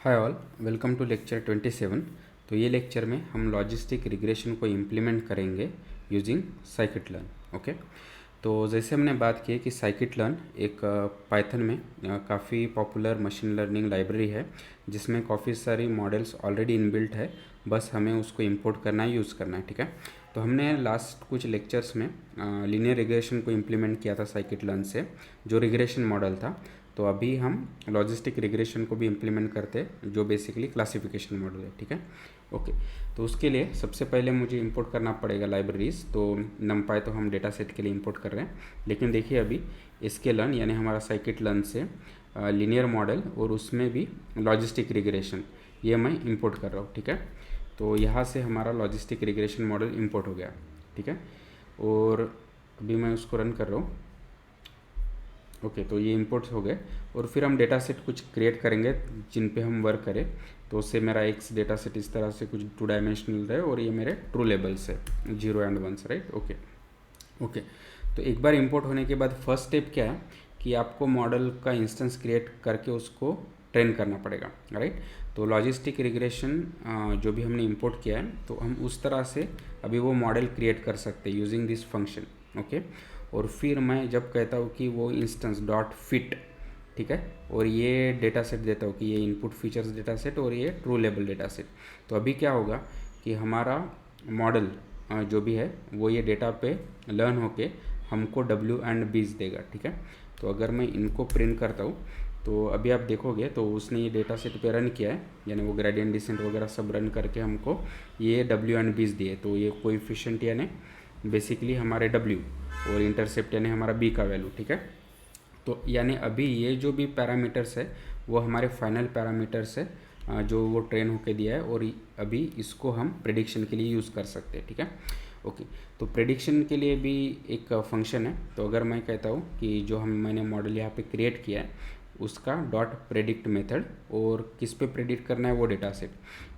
Hi all, welcome to lecture 27। तो ये lecture में हम लॉजिस्टिक रिग्रेशन को इम्प्लीमेंट करेंगे यूजिंग साइकिट-लर्न। ओके, तो जैसे हमने बात की कि साइकिट-लर्न एक पाइथन में काफ़ी पॉपुलर मशीन लर्निंग लाइब्रेरी है जिसमें काफ़ी सारी मॉडल्स ऑलरेडी इनबिल्ट है, बस हमें उसको इंपोर्ट करना है, यूज़ करना है। ठीक है, तो हमने लास्ट कुछ लेक्चर्स में लीनियर रिग्रेशन को इम्प्लीमेंट किया था साइकिट-लर्न से, जो रिग्रेशन मॉडल था। तो अभी हम लॉजिस्टिक रिग्रेशन को भी इम्प्लीमेंट करते हैं जो बेसिकली क्लासिफिकेशन मॉडल है। ठीक है, ओके। तो उसके लिए सबसे पहले मुझे इंपोर्ट करना पड़ेगा लाइब्रेरीज। तो numpy तो हम डेटा सेट के लिए इंपोर्ट कर रहे हैं, लेकिन देखिए अभी sklearn यानी हमारा साइकिट-लर्न से लीनियर मॉडल और उसमें भी लॉजिस्टिक रिग्रेशन ये मैं इंपोर्ट कर रहा हूँ। ठीक है, तो यहाँ से हमारा लॉजिस्टिक रिग्रेशन मॉडल इंपोर्ट हो गया। ठीक है, और अभी मैं उसको रन कर रहा हूँ। ओके, तो ये इंपोर्ट्स हो गए और फिर हम डेटा सेट कुछ क्रिएट करेंगे जिन पे हम वर्क करें। तो उससे मेरा एक्स डेटा सेट इस तरह से कुछ 2 डायमेंशनल रहे और ये मेरे ट्रू लेबल्स है 0 एंड 1, राइट। ओके ओके, तो एक बार इंपोर्ट होने के बाद फर्स्ट स्टेप क्या है कि आपको मॉडल का इंस्टेंस क्रिएट करके उसको ट्रेन करना पड़ेगा, राइट। तो लॉजिस्टिक रिग्रेशन जो भी हमने इंपोर्ट किया है तो हम उस तरह से अभी वो मॉडल क्रिएट कर सकते हैं यूजिंग दिस फंक्शन। ओके, और फिर मैं जब कहता हूँ कि वो इंस्टेंस डॉट फिट, ठीक है, और ये डेटा सेट देता हूँ कि ये इनपुट फीचर्स डेटा सेट और ये ट्रू लेबल डेटा सेट, तो अभी क्या होगा कि हमारा मॉडल जो भी है वो ये डेटा पे लर्न होके हमको W एंड B's देगा। ठीक है, तो अगर मैं इनको प्रिंट करता हूँ तो अभी आप देखोगे तो उसने ये डेटा सेट पे रन किया है, यानी वो ग्रेडियंट डिसेंट वगैरह सब रन करके हमको ये W एंड B's दिए। तो ये कोएफिशिएंट यानी बेसिकली हमारे W और इंटरसेप्ट यानी हमारा B का वैल्यू। ठीक है, तो यानी अभी ये जो भी पैरामीटर्स है वो हमारे फाइनल पैरामीटर्स है जो वो ट्रेन होके दिया है, और अभी इसको हम प्रेडिक्शन के लिए यूज़ कर सकते हैं। ठीक है, ओके। तो प्रेडिक्शन के लिए भी एक फंक्शन है। तो अगर मैं कहता हूँ कि जो मैंने मॉडल यहाँ पे क्रिएट किया है उसका डॉट प्रेडिक्ट मेथड, और किस पे प्रेडिक्ट करना है वो डेटा सेट।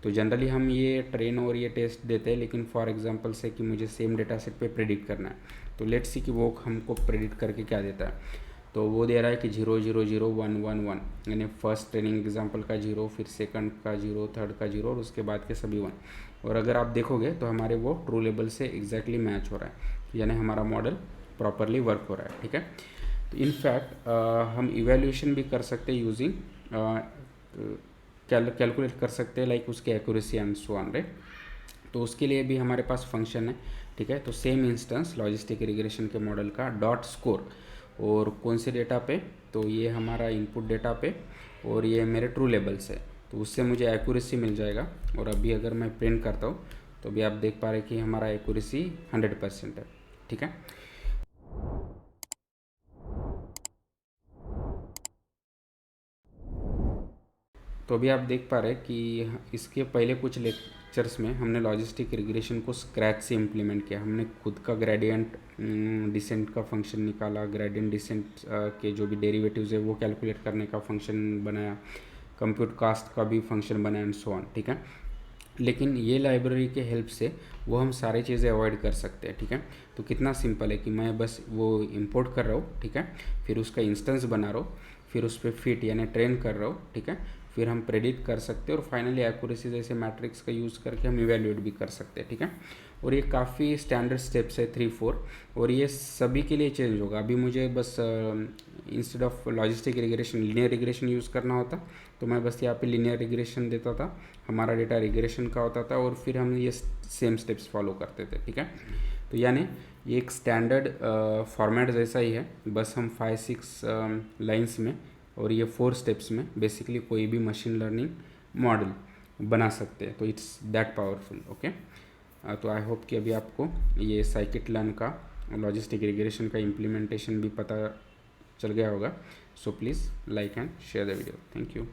तो जनरली हम ये ट्रेन और ये टेस्ट देते हैं, लेकिन फॉर एग्जांपल से कि मुझे सेम डेटा सेट पे प्रेडिक्ट करना है, तो लेट्स सी कि वो हमको प्रेडिक्ट करके क्या देता है। तो वो दे रहा है कि 0 0 0 1 1 1, यानी फर्स्ट ट्रेनिंग एग्जांपल का 0, फिर सेकंड का 0, थर्ड का 0 और उसके बाद के सभी 1। और अगर आप देखोगे तो हमारे वो ट्रू लेबल से एग्जैक्टली मैच हो रहा है, यानी हमारा मॉडल प्रॉपरली वर्क हो रहा है। ठीक है, तो इनफैक्ट हम इवेल्यूएशन भी कर सकते हैं यूजिंग कैलकुलेट कर सकते हैं लाइक उसके accuracy and so on, right. तो उसके लिए भी हमारे पास फंक्शन है। ठीक है, तो सेम इंस्टेंस लॉजिस्टिक रिग्रेशन के मॉडल का डॉट स्कोर, और कौन से डेटा पे, तो ये हमारा इनपुट डेटा पे और ये मेरे ट्रू लेबल्स है, तो उससे मुझे एक्यूरेसी मिल जाएगा। और अभी अगर मैं प्रिंट करता हूँ तो अभी आप देख पा रहे हैं कि हमारा एक्यूरेसी 100% है। ठीक है, तो अभी आप देख पा रहे हैं कि इसके पहले कुछ लेक्चर्स में हमने लॉजिस्टिक रिग्रेशन को स्क्रैच से इम्प्लीमेंट किया। हमने खुद का ग्रेडियंट डिसेंट का फंक्शन निकाला, ग्रेडियंट डिसेंट के जो भी डेरिवेटिव्स है वो कैलकुलेट करने का फंक्शन बनाया, कंप्यूट कास्ट का भी फंक्शन बनाया एंड सो ऑन। ठीक है, लेकिन ये लाइब्रेरी के हेल्प से वो हम सारी चीज़ें अवॉइड कर सकते हैं। ठीक है, तो कितना सिंपल है कि मैं बस वो इंपोर्ट कर रहा हूँ, ठीक है, फिर उसका इंस्टेंस बना रहा हूँ, फिर उस पर फिट यानी ट्रेन कर रहा हूँ, ठीक है, फिर हम प्रेडिक्ट कर सकते हैं और फाइनली एक्यूरेसी जैसे मैट्रिक्स का यूज़ करके हम इवेल्यूएट भी कर सकते हैं। ठीक है, और ये काफ़ी स्टैंडर्ड स्टेप्स है 3-4, और ये सभी के लिए चेंज होगा। अभी मुझे बस instead of logistic regression linear regression use करना होता तो मैं बस यहाँ पे लीनियर रिग्रेशन देता था, हमारा डेटा रिग्रेशन का होता था और फिर हम ये सेम स्टेप्स फॉलो करते थे। ठीक है, तो यानी ये एक स्टैंडर्ड फॉर्मेट जैसा ही है, बस हम 5-6 लाइंस में और ये 4 स्टेप्स में बेसिकली कोई भी मशीन लर्निंग मॉडल बना सकते हैं। तो इट्स दैट पावरफुल। ओके, तो आई होप कि अभी आपको ये साइकिट-लर्न का लॉजिस्टिक रिग्रेशन का इम्प्लीमेंटेशन भी पता चल गया होगा। So please like and share the video. Thank you.